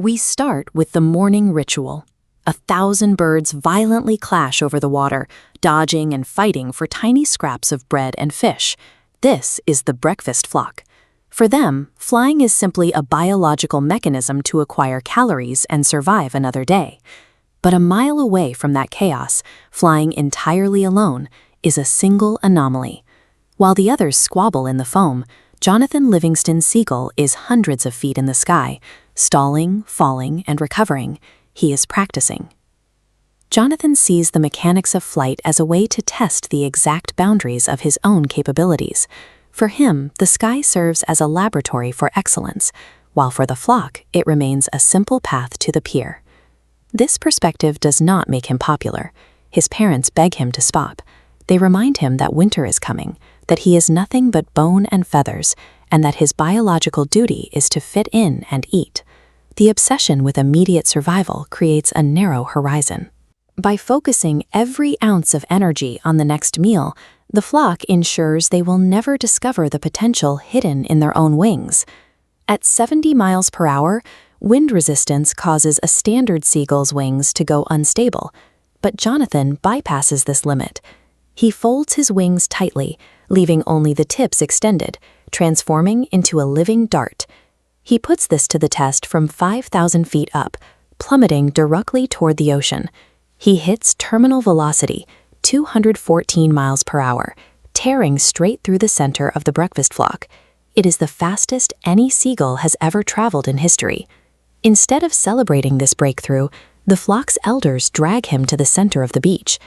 We start with the morning ritual. 1,000 birds violently clash over the water, dodging and fighting for tiny scraps of bread and fish. This is the breakfast flock. For them, flying is simply a biological mechanism to acquire calories and survive another day. But a mile away from that chaos, flying entirely alone, is a single anomaly. While the others squabble in the foam, Jonathan Livingston Seagull is hundreds of feet in the sky, stalling, falling, and recovering. He is practicing. Jonathan sees the mechanics of flight as a way to test the exact boundaries of his own capabilities. For him, the sky serves as a laboratory for excellence, while for the flock, it remains a simple path to the pier. This perspective does not make him popular. His parents beg him to stop. They remind him that winter is coming, that he is nothing but bone and feathers, and that his biological duty is to fit in and eat. The obsession with immediate survival creates a narrow horizon. By focusing every ounce of energy on the next meal, the flock ensures they will never discover the potential hidden in their own wings. At 70 miles per hour, wind resistance causes a standard seagull's wings to go unstable, but Jonathan bypasses this limit. He folds his wings tightly, leaving only the tips extended, transforming into a living dart. He puts this to the test from 5,000 feet up, plummeting directly toward the ocean. He hits terminal velocity, 214 miles per hour, tearing straight through the center of the breakfast flock. It is the fastest any seagull has ever traveled in history. Instead of celebrating this breakthrough, the flock's elders drag him to the center of the beach.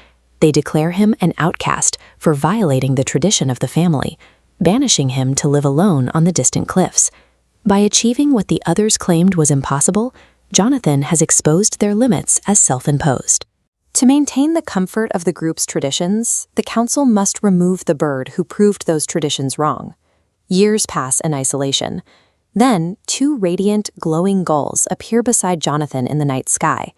They declare him an outcast for violating the tradition of the family, banishing him to live alone on the distant cliffs. By achieving what the others claimed was impossible, Jonathan has exposed their limits as self-imposed. To maintain the comfort of the group's traditions, the council must remove the bird who proved those traditions wrong. Years pass in isolation. Then, 2 radiant, glowing gulls appear beside Jonathan in the night sky.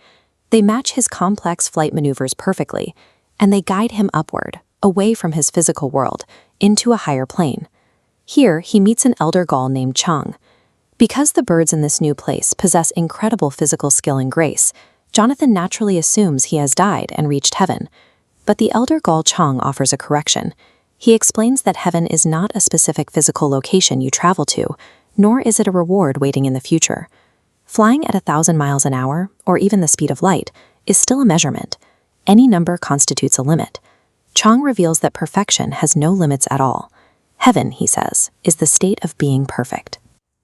They match his complex flight maneuvers perfectly, and they guide him upward, away from his physical world, into a higher plane. Here, he meets an elder gull named Chiang. Because the birds in this new place possess incredible physical skill and grace, Jonathan naturally assumes he has died and reached heaven. But the elder gull Chiang offers a correction. He explains that heaven is not a specific physical location you travel to, nor is it a reward waiting in the future. Flying at 1,000 miles an hour, or even the speed of light, is still a measurement. Any number constitutes a limit. Chiang reveals that perfection has no limits at all. Heaven, he says, is the state of being perfect.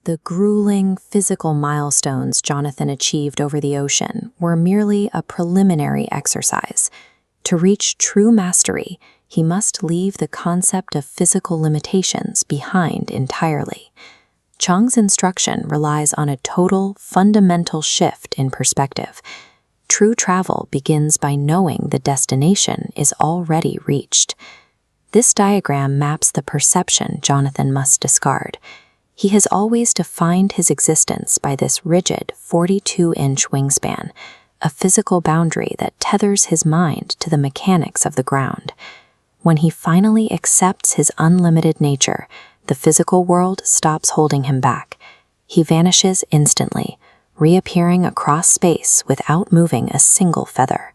The grueling physical milestones Jonathan achieved over the ocean were merely a preliminary exercise. To reach true mastery, he must leave the concept of physical limitations behind entirely. Chiang's instruction relies on a total, fundamental shift in perspective. True travel begins by knowing the destination is already reached. This diagram maps the perception Jonathan must discard. He has always defined his existence by this rigid 42-inch wingspan, a physical boundary that tethers his mind to the mechanics of the ground. When he finally accepts his unlimited nature, the physical world stops holding him back. He vanishes instantly, reappearing across space without moving a single feather.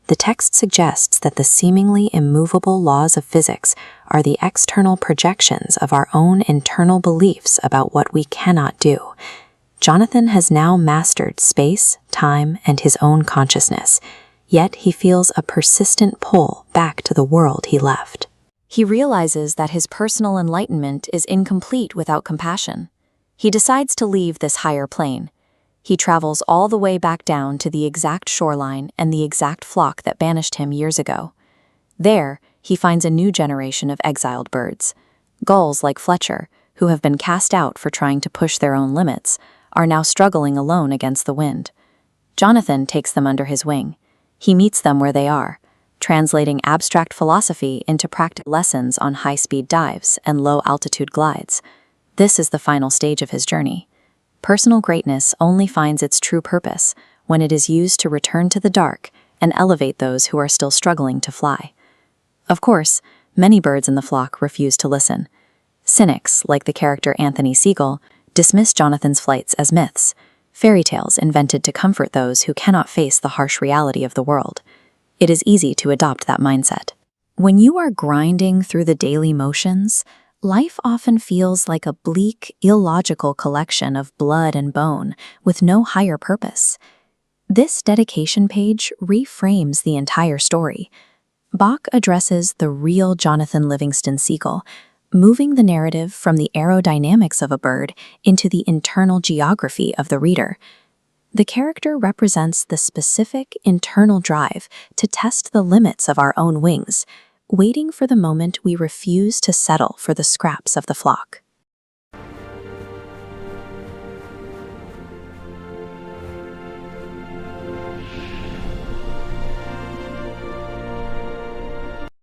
The text suggests that the seemingly immovable laws of physics are the external projections of our own internal beliefs about what we cannot do. Jonathan has now mastered space, time, and his own consciousness, yet he feels a persistent pull back to the world he left. He realizes that his personal enlightenment is incomplete without compassion. He decides to leave this higher plane. He travels all the way back down to the exact shoreline and the exact flock that banished him years ago. There, he finds a new generation of exiled birds. Gulls like Fletcher, who have been cast out for trying to push their own limits, are now struggling alone against the wind. Jonathan takes them under his wing. He meets them where they are, translating abstract philosophy into practical lessons on high-speed dives and low-altitude glides. This is the final stage of his journey. Personal greatness only finds its true purpose when it is used to return to the dark and elevate those who are still struggling to fly. Of course, many birds in the flock refuse to listen. Cynics, like the character Anthony Seagull, dismiss Jonathan's flights as myths. fairy tales invented to comfort those who cannot face the harsh reality of the world. It is easy to adopt that mindset. When you are grinding through the daily motions, life often feels like a bleak, illogical collection of blood and bone with no higher purpose. This dedication page reframes the entire story. Bach addresses the real Jonathan Livingston Seagull, moving the narrative from the aerodynamics of a bird into the internal geography of the reader. The character represents the specific internal drive to test the limits of our own wings, waiting for the moment we refuse to settle for the scraps of the flock.